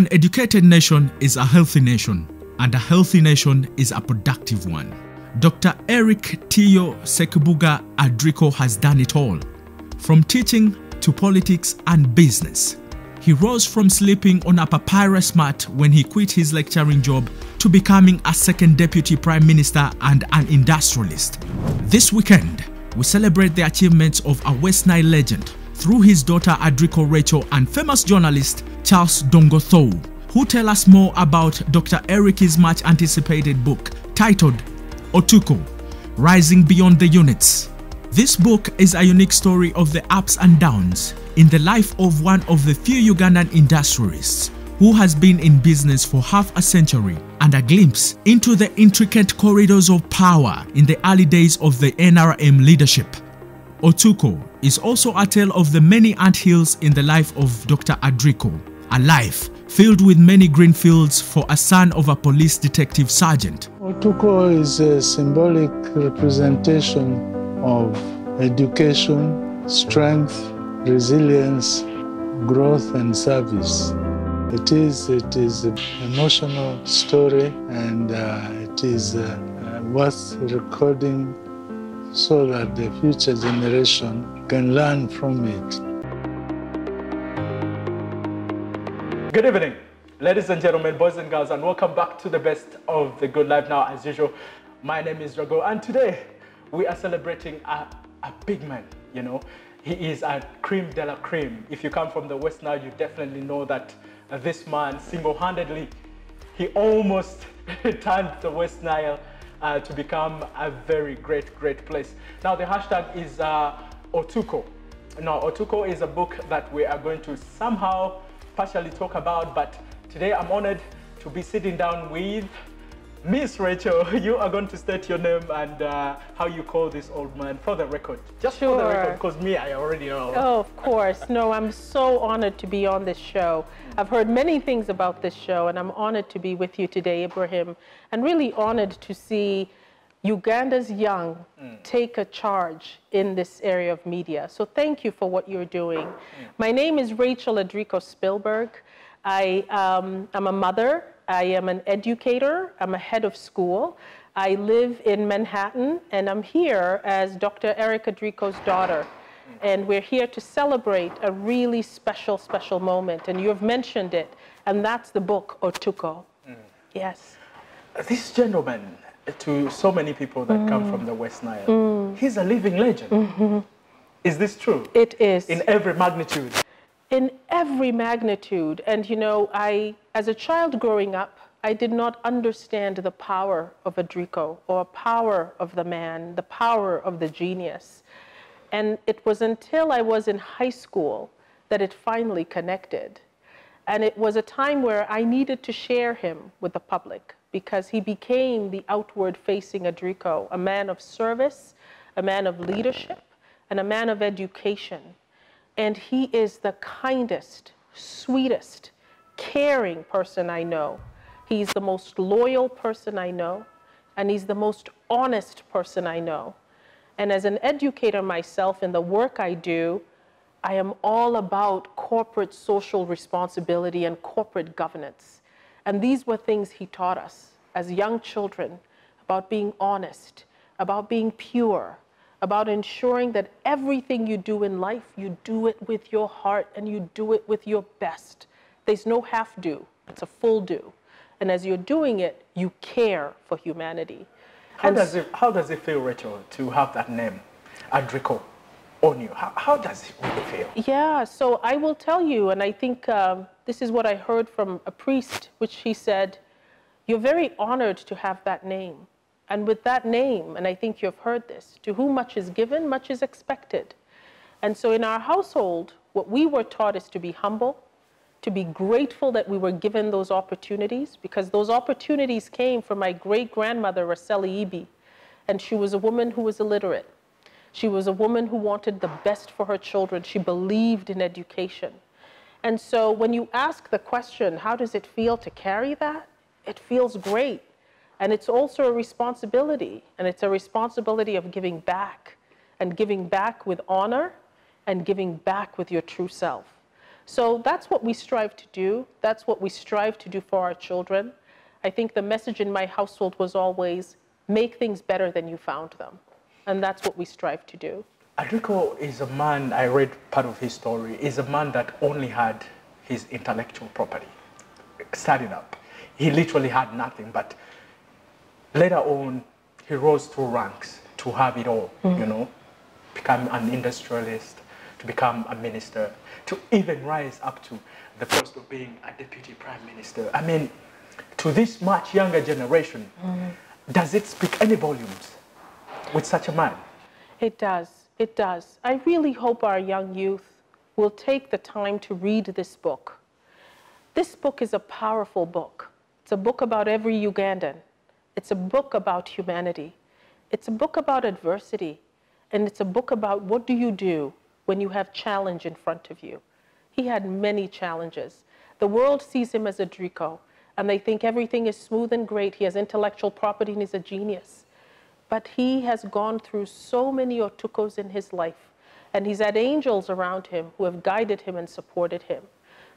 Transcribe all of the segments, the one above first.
An educated nation is a healthy nation, and a healthy nation is a productive one. Dr. Eric Tio DR.ADRIKO has done it all, from teaching to politics and business. He rose from sleeping on a papyrus mat when he quit his lecturing job to becoming a second deputy prime minister and an industrialist. This weekend, we celebrate the achievements of a West Nile legend through his daughter Adriko Racheal and famous journalist Charlse Odongtho, who tell us more about Dr. Eric's much anticipated book titled Odongtho, Rising Beyond the Units. This book is a unique story of the ups and downs in the life of one of the few Ugandan industrialists who has been in business for half a century, and a glimpse into the intricate corridors of power in the early days of the NRM leadership. Odongtho is also a tale of the many anthills in the life of Dr. Adriko, a life filled with many green fields for a son of a police detective sergeant. Odongtho is a symbolic representation of education, strength, resilience, growth and service. It is an emotional story, and it is worth recording so that the future generation can learn from it. Good evening, ladies and gentlemen, boys and girls, and welcome back to the best of the good life. Now, as usual, my name is Racheal, and today we are celebrating a big man. You know, he is a creme de la creme. If you come from the West Nile, you definitely know that this man single-handedly, he almost turned the West Nile to become a very great place. Now, the hashtag is Odongtho. Now, Odongtho is a book that we are going to somehow partially talk about, but today I'm honored to be sitting down with Miss Racheal. You are going to state your name and how you call this old man for the record. Just Sure. for the record, because me, I already know. Oh, of course. No, I'm so honored to be on this show. I've heard many things about this show, and I'm honored to be with you today, Ibrahim, and really honored to see Uganda's young take a charge in this area of media. So thank you for what you're doing. My name is Racheal Adriko Spielberg. I am a mother. I am an educator. I'm a head of school. I live in Manhattan, and I'm here as Dr. Eric Adriko's daughter. And we're here to celebrate a really special moment. And you've mentioned it, and that's the book, Odongtho. Yes. This gentleman, to so many people that come from the West Nile, he's a living legend. Is this true? It is. In every magnitude? In every magnitude. And you know, as a child growing up, I did not understand the power of Adriko, or power of the man, the power of the genius. And it was until I was in high school that it finally connected. And it was a time where I needed to share him with the public, because he became the outward-facing Adriko, a man of service, a man of leadership, and a man of education. And he is the kindest, sweetest, caring person I know. He's the most loyal person I know, and he's the most honest person I know. And as an educator myself in the work I do, I am all about corporate social responsibility and corporate governance. And these were things he taught us as young children, about being honest, about being pure, about ensuring that everything you do in life, you do it with your heart and you do it with your best. There's no half do, it's a full do. And as you're doing it, you care for humanity. How does it feel, Racheal, to have that name, Adriko, on you? How does it really feel? Yeah, so I will tell you, and I think this is what I heard from a priest, which he said, you're very honored to have that name. And with that name, and I think you've heard this, to whom much is given, much is expected. And so in our household, what we were taught is to be humble, to be grateful that we were given those opportunities, because those opportunities came from my great-grandmother, Racheal, and she was a woman who was illiterate. She was a woman who wanted the best for her children. She believed in education. And so when you ask the question, how does it feel to carry that? It feels great. And it's also a responsibility, and it's a responsibility of giving back, and giving back with honor, and giving back with your true self. So that's what we strive to do. That's what we strive to do for our children. I think the message in my household was always, make things better than you found them. And that's what we strive to do. ADRIKO is a man, I read part of his story, is a man that only had his intellectual property starting up. He literally had nothing, but later on, he rose through ranks to have it all, you know, become an industrialist, to become a minister, to even rise up to the post of being a deputy prime minister. I mean, to this much younger generation, does it speak any volumes with such a man? It does. It does. I really hope our young youth will take the time to read this book. This book is a powerful book. It's a book about every Ugandan. It's a book about humanity. It's a book about adversity. And it's a book about what do you do when you have challenge in front of you. He had many challenges. The world sees him as ADRIKO, and they think everything is smooth and great. He has intellectual property and he's a genius. But he has gone through so many otukos in his life, and he's had angels around him who have guided him and supported him.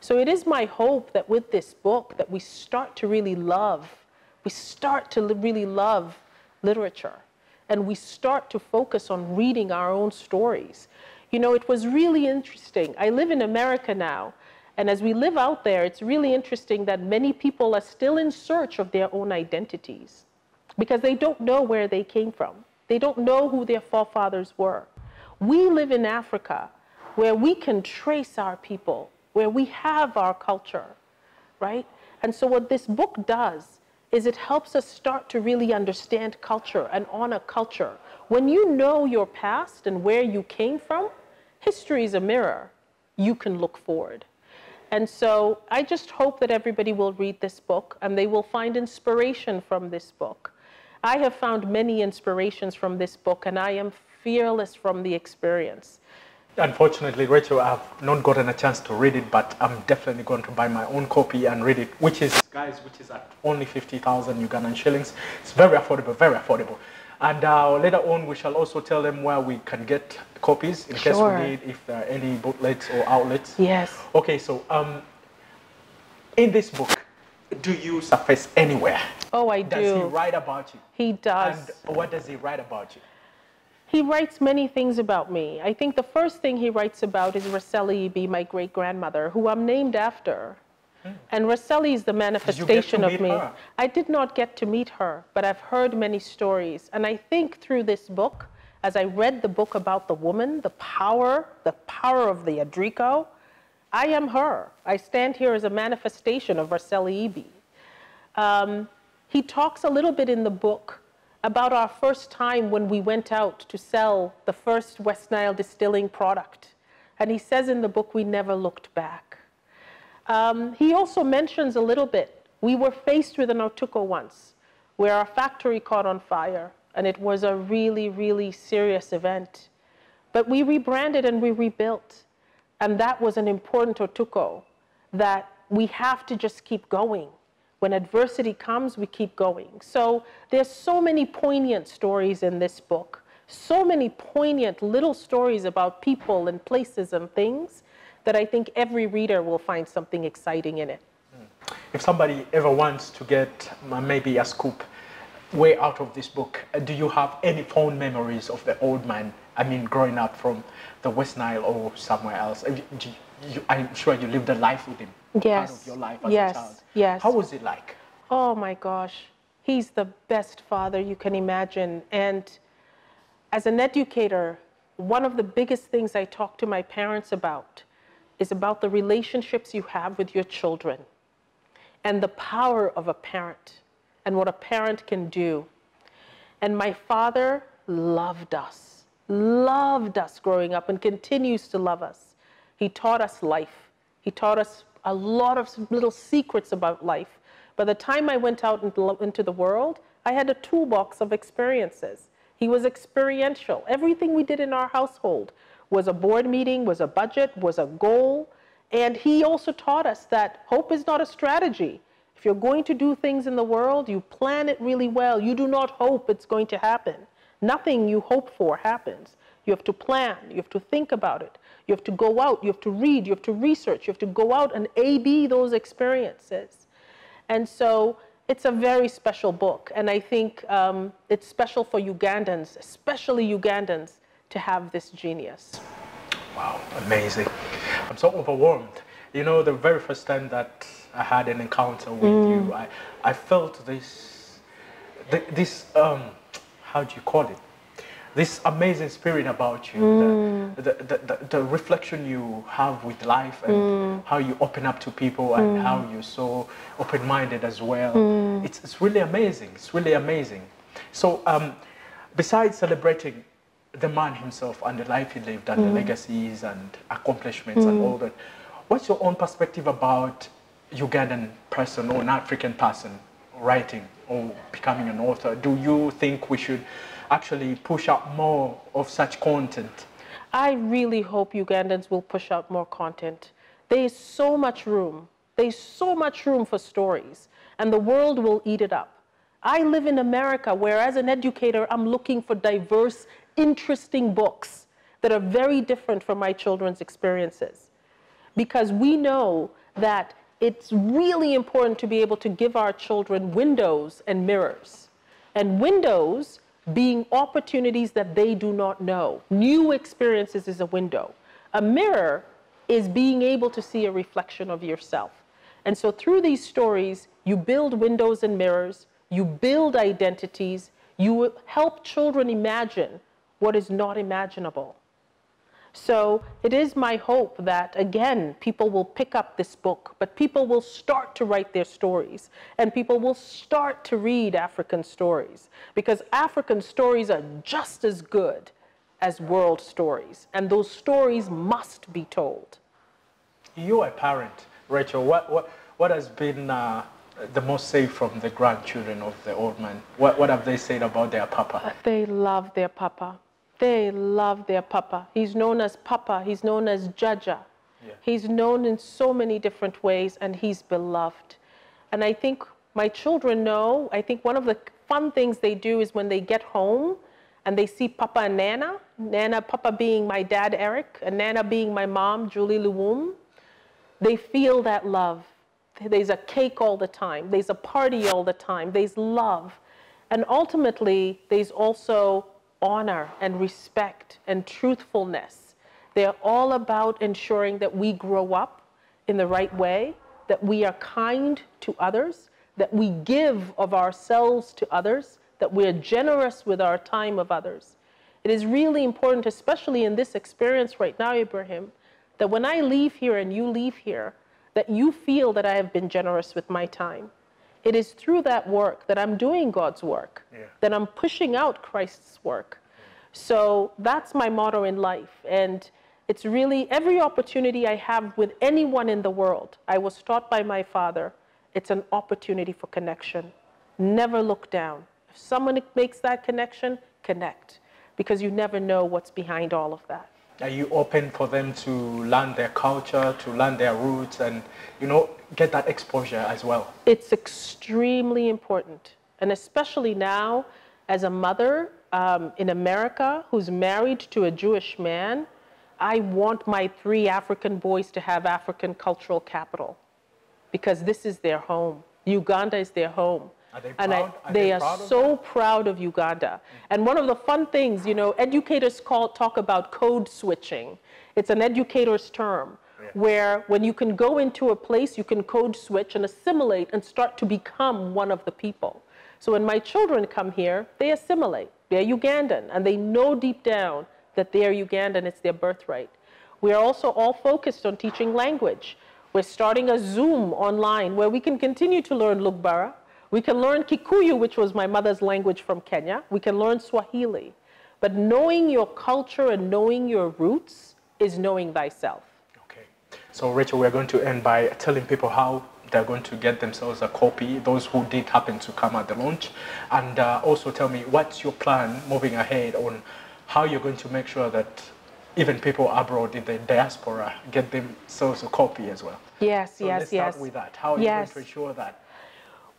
So it is my hope that with this book that we start to really love, literature, and we start to focus on reading our own stories. You know, it was really interesting. I live in America now, and as we live out there, it's really interesting that many people are still in search of their own identities because they don't know where they came from. They don't know who their forefathers were. We live in Africa where we can trace our people, where we have our culture, right? And so what this book does is it helps us start to really understand culture and honor culture. When you know your past and where you came from, history is a mirror. You can look forward. And so I just hope that everybody will read this book and they will find inspiration from this book. I have found many inspirations from this book, and I am fearless from the experience. Unfortunately, Racheal, I've not gotten a chance to read it, but I'm definitely going to buy my own copy and read it, which is, guys, at only 50,000 Ugandan shillings. It's very affordable, very affordable. And later on, we shall also tell them where we can get copies in case we need, if there are any booklets or outlets. Yes. Okay, so in this book, do you surface anywhere? Oh, I do. Does he write about you? He does. And what does he write about you? He writes many things about me. I think the first thing he writes about is Racheal, my great-grandmother, who I'm named after. And Racheal is the manifestation of me. Her? I did not get to meet her, but I've heard many stories. And I think through this book, as I read the book about the woman, the power of the ADRIKO, I am her. I stand here as a manifestation of Racheal. He talks a little bit in the book about our first time when we went out to sell the first West Nile distilling product. And he says in the book, we never looked back. He also mentions a little bit, we were faced with an otuko once, where our factory caught on fire, and it was a really, really serious event. But we rebranded and we rebuilt. And that was an important otuko, that we have to just keep going. When adversity comes, we keep going. So there's so many poignant stories in this book, so many poignant little stories about people and places and things that I think every reader will find something exciting in it. If somebody ever wants to get maybe a scoop way out of this book, do you have any fond memories of the old man? I mean, growing up from the West Nile or somewhere else. I'm sure you lived a life with him. Yes. Part of your life as a child. Yes. How was it like? Oh my gosh. He's the best father you can imagine. And as an educator, one of the biggest things I talk to my parents about is about the relationships you have with your children and the power of a parent and what a parent can do. And my father loved us growing up and continues to love us. He taught us life. He taught us a lot of little secrets about life. By the time I went out into the world, I had a toolbox of experiences. He was experiential. Everything we did in our household was a board meeting, was a budget, was a goal. And he also taught us that hope is not a strategy. If you're going to do things in the world, you plan it really well. You do not hope it's going to happen. Nothing you hope for happens. You have to plan. You have to think about it. You have to go out. You have to read. You have to research. You have to go out and A/B those experiences. And so it's a very special book. And I think it's special for Ugandans, especially Ugandans, to have this genius. Wow, amazing. I'm so overwhelmed. You know, the very first time that I had an encounter with you, I felt this, how do you call it? This amazing spirit about you, the reflection you have with life, and how you open up to people, and how you're so open-minded as well. It's really amazing. It's really amazing. So besides celebrating the man himself and the life he lived and the legacies and accomplishments and all that, what's your own perspective about Ugandan person or an African person writing or becoming an author? Do you think we should actually push out more of such content? I really hope Ugandans will push out more content. There is so much room. There's so much room for stories, and the world will eat it up. I live in America, where as an educator, I'm looking for diverse, interesting books that are very different from my children's experiences. Because we know that it's really important to be able to give our children windows and mirrors. And windows being opportunities that they do not know. New experiences is a window. A mirror is being able to see a reflection of yourself. And so through these stories, you build windows and mirrors, you build identities, you help children imagine what is not imaginable. So it is my hope that, again, people will pick up this book, but people will start to write their stories, and people will start to read African stories, because African stories are just as good as world stories, and those stories must be told. You're a parent, Racheal. What has been the most said from the grandchildren of the old man? What have they said about their papa? They love their papa. They love their papa. He's known as Papa. He's known as Jaja. Yeah. He's known in so many different ways, and he's beloved. And I think my children know, I think one of the fun things they do is when they get home and they see Papa and Nana, Papa being my dad, Eric, and Nana being my mom, Julie Luwum, they feel that love. There's a cake all the time. There's a party all the time. There's love. And ultimately, there's also honor and respect and truthfulness. They're all about ensuring that we grow up in the right way, that we are kind to others, that we give of ourselves to others, that we're generous with our time of others. It is really important, especially in this experience right now, Ibrahim, that when I leave here and you leave here, that you feel that I have been generous with my time. It is through that work that I'm doing God's work, that I'm pushing out Christ's work. So that's my motto in life. And it's really every opportunity I have with anyone in the world. I was taught by my father, it's an opportunity for connection. Never look down. If someone makes that connection, connect. Because you never know what's behind all of that. Are you open for them to learn their culture, to learn their roots, and, you know, get that exposure as well? It's extremely important. And especially now, as a mother in America who's married to a Jewish man, I want my 3 African boys to have African cultural capital, because this is their home. Uganda is their home. Are they proud? They are so proud of Uganda. And one of the fun things, you know, educators talk about code switching. It's an educator's term, where when you can go into a place, you can code switch and assimilate and start to become one of the people. So when my children come here, they assimilate. They're Ugandan, and they know deep down that they're Ugandan, it's their birthright. We are also all focused on teaching language. We're starting a Zoom online where we can continue to learn Lugbara. We can learn Kikuyu, which was my mother's language from Kenya. We can learn Swahili. But knowing your culture and knowing your roots is knowing thyself. Okay. So, Racheal, we're going to end by telling people how they're going to get themselves a copy, those who did happen to come at the launch. And also tell me, what's your plan moving ahead on how you're going to make sure that even people abroad in the diaspora get themselves a copy as well? Yes, so let's start with that. How are you going to ensure that?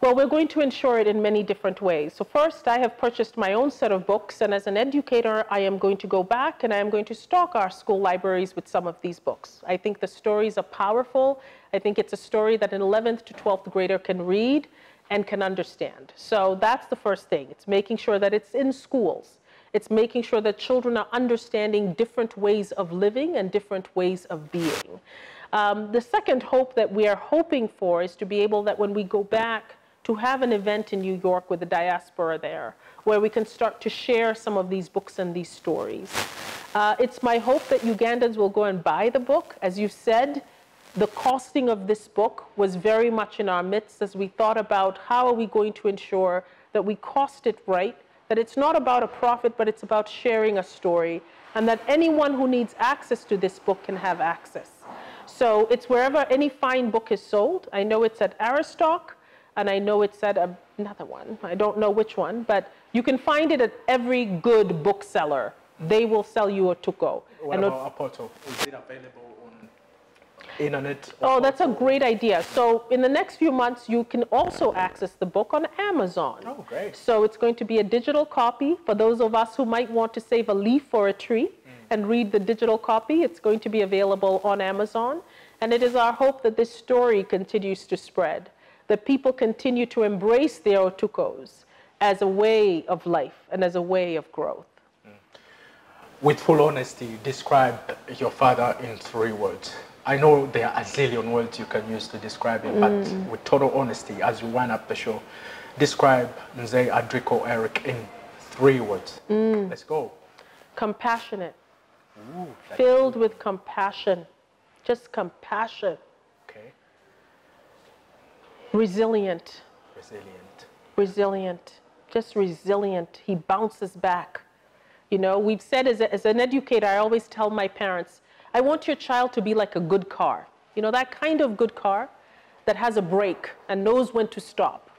Well, we're going to ensure it in many different ways. So first, I have purchased my own set of books, and as an educator, I am going to go back and I am going to stock our school libraries with some of these books. I think the stories are powerful. I think it's a story that an 11th to 12th grader can read and can understand. So that's the first thing. It's making sure that it's in schools. It's making sure that children are understanding different ways of living and different ways of being. The second hope that we are hoping for is to be able that when we go back to have an event in New York with the diaspora there, where we can start to share some of these books and these stories. It's my hope that Ugandans will go and buy the book. As you said, the costing of this book was very much in our midst as we thought about how are we going to ensure that we cost it right, that it's not about a profit, but it's about sharing a story, and that anyone who needs access to this book can have access. So it's wherever any fine book is sold. I know it's at Aristoc, and I know it's at another one. I don't know which one, but you can find it at every good bookseller. They will sell you a tuko. What about a portal? Is it available on internet? Oh, that's a great idea. So in the next few months, you can also access the book on Amazon. Oh, great. So it's going to be a digital copy for those of us who might want to save a leaf or a tree and read the digital copy. It's going to be available on Amazon. And it is our hope that this story continues to spread, that people continue to embrace their otukos as a way of life and as a way of growth. With full honesty, describe your father in 3 words. I know there are a zillion words you can use to describe him, but with total honesty, as you wind up the show, describe Mzee ADRIKO ERIC in 3 words. Let's go. Compassionate. Ooh, Filled with compassion. Just compassion. Okay. Resilient. Resilient. Resilient. Just resilient. He bounces back. You know, we've said as an educator, I always tell my parents, I want your child to be like a good car. You know, that kind of good car that has a brake and knows when to stop,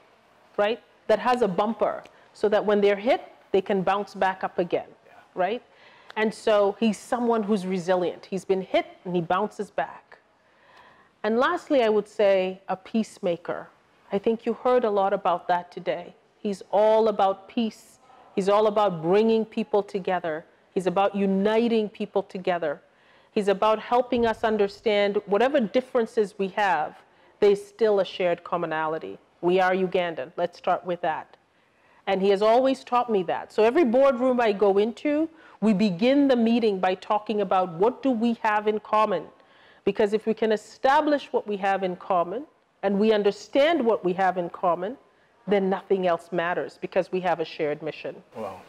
right? That has a bumper so that when they're hit, they can bounce back up again, right? And so he's someone who's resilient. He's been hit and he bounces back. And lastly, I would say a peacemaker. I think you heard a lot about that today. He's all about peace. He's all about bringing people together. He's about uniting people together. He's about helping us understand whatever differences we have, there's still a shared commonality. We are Ugandan. Let's start with that. And he has always taught me that. So every boardroom I go into, we begin the meeting by talking about what do we have in common. Because if we can establish what we have in common and we understand what we have in common, then nothing else matters because we have a shared mission. Wow.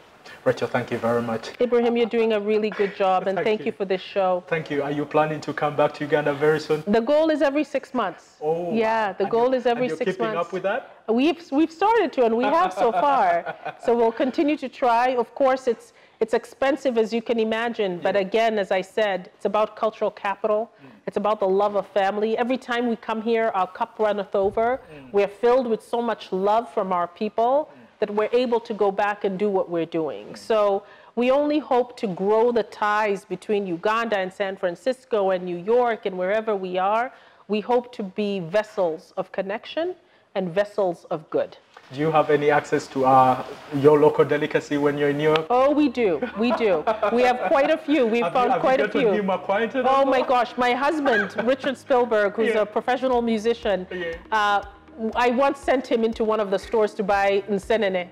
Racheal, thank you very much. Ibrahim, you're doing a really good job, and thank you for this show. Thank you. Are you planning to come back to Uganda very soon? The goal is every 6 months. Oh, yeah, the goal is every 6 months. Keeping up with that? We've started to, and we have so far. So we'll continue to try. Of course, it's expensive, as you can imagine. But again, as I said, it's about cultural capital. It's about the love of family. Every time we come here, our cup runneth over. We're filled with so much love from our people that we're able to go back and do what we're doing. So we only hope to grow the ties between Uganda and San Francisco and New York and wherever we are. We hope to be vessels of connection and vessels of good. Do you have any access to your local delicacy when you're in New York? Oh, we do. We do. We have quite a few. We've found quite a few. Oh my gosh, my husband, Richard Spielberg, who's a professional musician, I once sent him into one of the stores to buy nsenene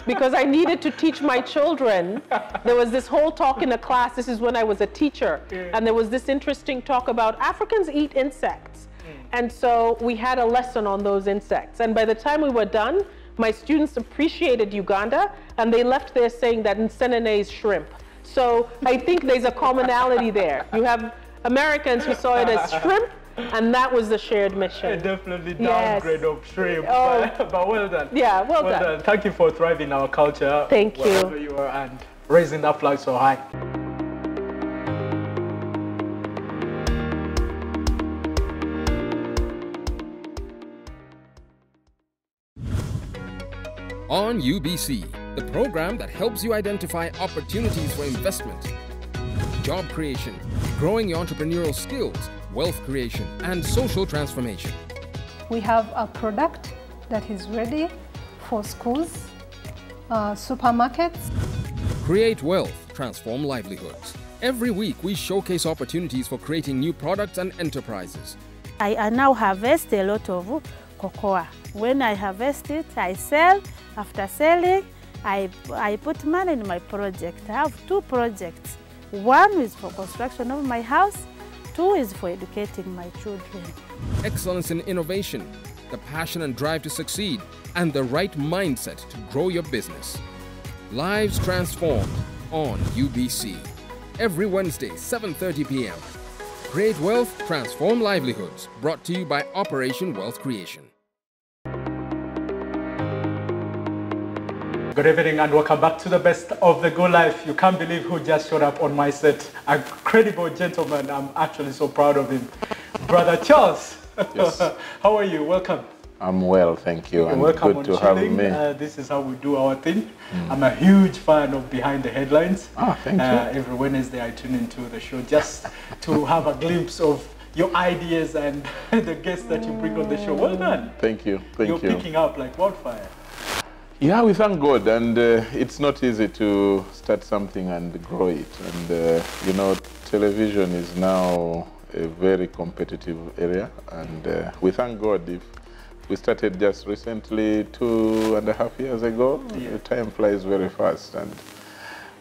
because I needed to teach my children. There was this whole talk in a class, this is when I was a teacher, and there was this interesting talk about Africans eat insects. And so we had a lesson on those insects. And by the time we were done, my students appreciated Uganda, and they left there saying that nsenene is shrimp. So I think there's a commonality there. You have Americans who saw it as shrimp, and that was the shared mission. Definitely downgrade of shrimp, but well done. Yeah, well done. Thank you for thriving our culture. Thank you. Wherever you are, and raising that flag so high. On UBC, the program that helps you identify opportunities for investment, job creation, growing your entrepreneurial skills, wealth creation, and social transformation. We have a product that is ready for schools, supermarkets. Create wealth, transform livelihoods. Every week we showcase opportunities for creating new products and enterprises. I now harvest a lot of cocoa. When I harvest it, I sell. After selling, I put money in my project. I have 2 projects. 1 is for construction of my house, 2 is for educating my children. Excellence in innovation, the passion and drive to succeed, and the right mindset to grow your business. Lives transformed on UBC. Every Wednesday, 7:30 p.m. Create wealth, transform livelihoods. Brought to you by Operation Wealth Creation. Good evening and welcome back to the best of the Good Life. You can't believe who just showed up on my set. A credible gentleman. I'm actually so proud of him. Brother Charles. Yes. How are you? Welcome. I'm well, thank you. And welcome good on to Chilling. have me. This is how we do our thing. I'm a huge fan of Behind the Headlines. Thank you. Every Wednesday I tune into the show just to have a glimpse of your ideas and the guests that you bring on the show. Well done. Thank you. Thank you. You're picking up like wildfire. Yeah, we thank God, and it's not easy to start something and grow it. And you know, television is now a very competitive area, and we thank God. If we started just recently, 2.5 years ago, the time flies very fast,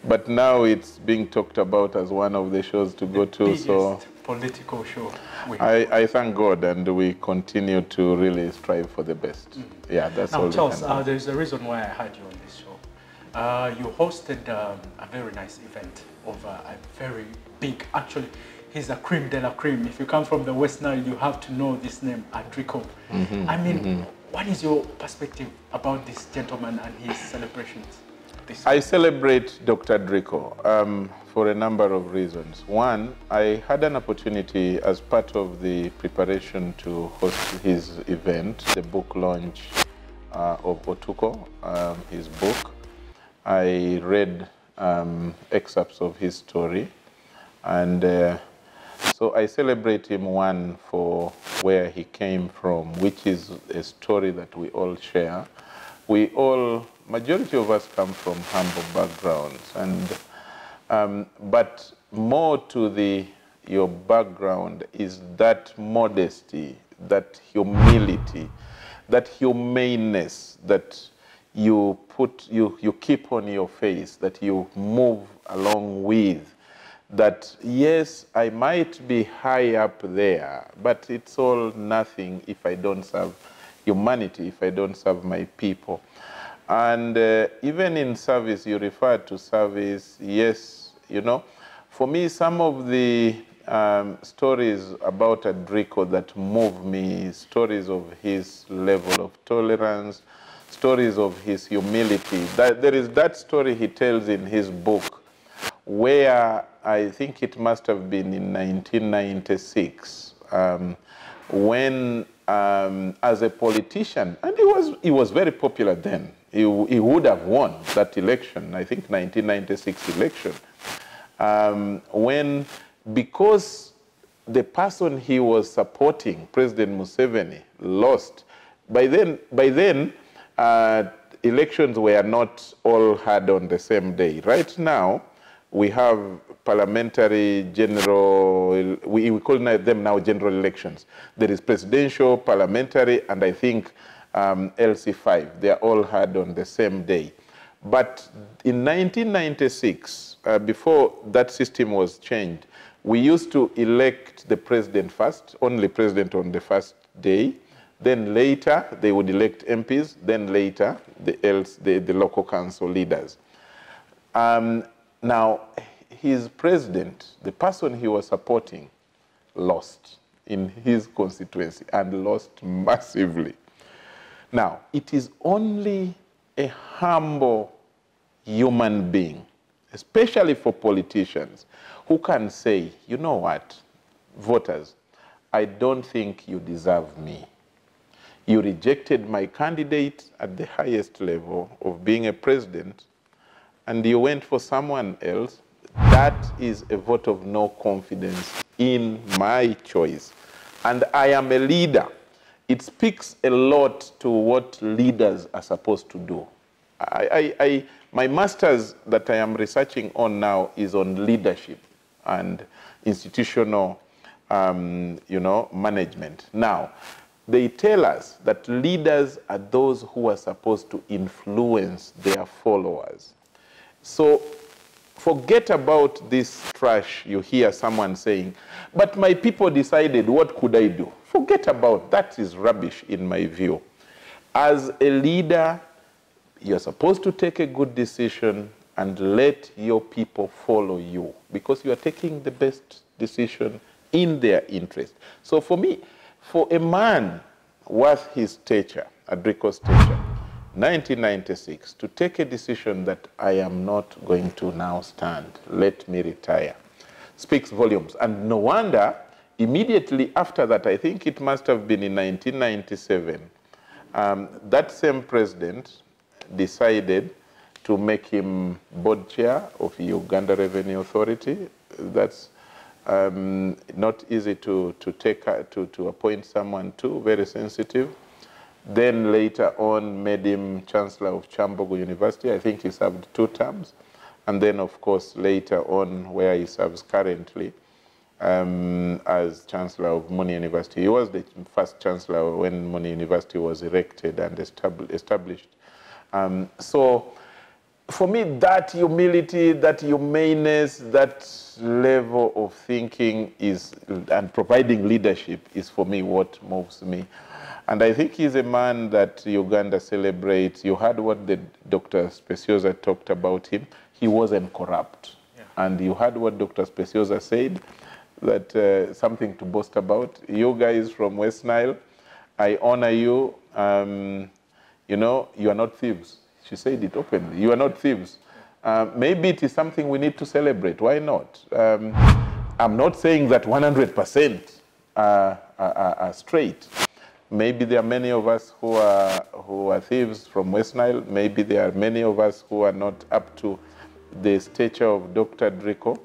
but now it's being talked about as one of the shows to go to. So political show. I thank God, and we continue to really strive for the best. Yeah, that's all. Now, Charles, there's a reason why I had you on this show. You hosted a very nice event of a very big, actually, he's a cream de la cream. If you come from the West Nile, you have to know this name, ADRIKO. I mean, what is your perspective about this gentleman and his celebrations? I celebrate Dr. ADRIKO for a number of reasons. One, I had an opportunity as part of the preparation to host his event, the book launch of Odongtho, his book. I read excerpts of his story, and so I celebrate him, one, for where he came from, which is a story that we all share. We all, majority of us come from humble backgrounds, and but more to your background is that modesty, that humility, that humaneness that you keep on your face, that you move along with. That yes, I might be high up there, but it's all nothing if I don't serve humanity, if I don't serve my people. And even in service, you refer to service, yes, you know. For me, some of the stories about ADRIKO that move me, stories of his level of tolerance, stories of his humility. There is that story he tells in his book, where I think it must have been in 1996, when as a politician, and he was very popular then, he would have won that election, I think 1996 election, when, because the person he was supporting, President Museveni, lost. By then, elections were not all had on the same day. Right now, we have parliamentary general, we call them now general elections. There is presidential, parliamentary, and I think LC5. They are all had on the same day. But in 1996, before that system was changed, we used to elect the president first, only president on the first day. Then later, they would elect MPs. Then later, the local council leaders. Now, his president, the person he was supporting, lost in his constituency and lost massively. Now, it is only a humble human being, especially for politicians, who can say, you know what, voters, I don't think you deserve me. You rejected my candidate at the highest level of being a president, and you went for someone else. That is a vote of no confidence in my choice. And I am a leader. it speaks a lot to what leaders are supposed to do. My master's that I am researching on now is on leadership and institutional, management. Now, they tell us that leaders are those who are supposed to influence their followers. So forget about this trash you hear someone saying, but my people decided, what could I do? Forget about that. Is rubbish in my view. As a leader, you're supposed to take a good decision and let your people follow you, because you are taking the best decision in their interest. So for me, for a man worth his stature, ADRIKO's stature, 1996, to take a decision that I am not going to now stand, let me retire, speaks volumes. And no wonder, immediately after that, I think it must have been in 1997, that same president decided to make him board chair of the Uganda Revenue Authority. That's not easy to appoint someone to, very sensitive. Then later on made him Chancellor of Chambogo University. I think he served 2 terms. And then, of course, later on, where he serves currently, as Chancellor of Muni University. He was the first Chancellor when Muni University was erected and established. So for me, that humility, that humaneness, that level of thinking and providing leadership is for me what moves me. And I think he's a man that Uganda celebrates. You heard what the Dr. Speciosa talked about him. He wasn't corrupt. Yeah. And you heard what Dr. Speciosa said, that something to boast about. You guys from West Nile, I honor you. You are not thieves. She said it openly. You are not thieves. Maybe it is something we need to celebrate. Why not? I'm not saying that 100% are straight. Maybe there are many of us who are thieves from West Nile. Maybe there are many of us who are not up to the stature of Dr. ADRIKO.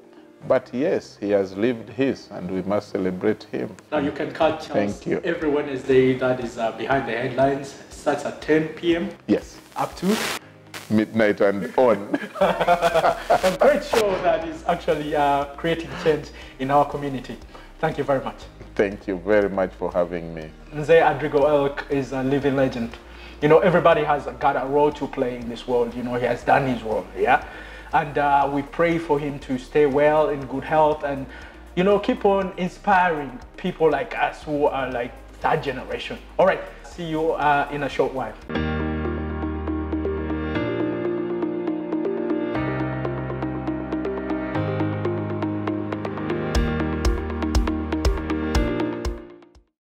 But yes, he has lived his, and we must celebrate him. Now you can catch Charlse every Wednesday. That is behind the headlines. Starts at 10 p.m. Yes. Up to midnight and on. A great show that is actually creating change in our community. Thank you very much. Thank you very much for having me. DR.ADRIKO ERIC is a living legend. Everybody has got a role to play in this world. He has done his role, yeah? And we pray for him to stay well, in good health, and, keep on inspiring people like us who are like 3rd generation. All right, see you in a short while.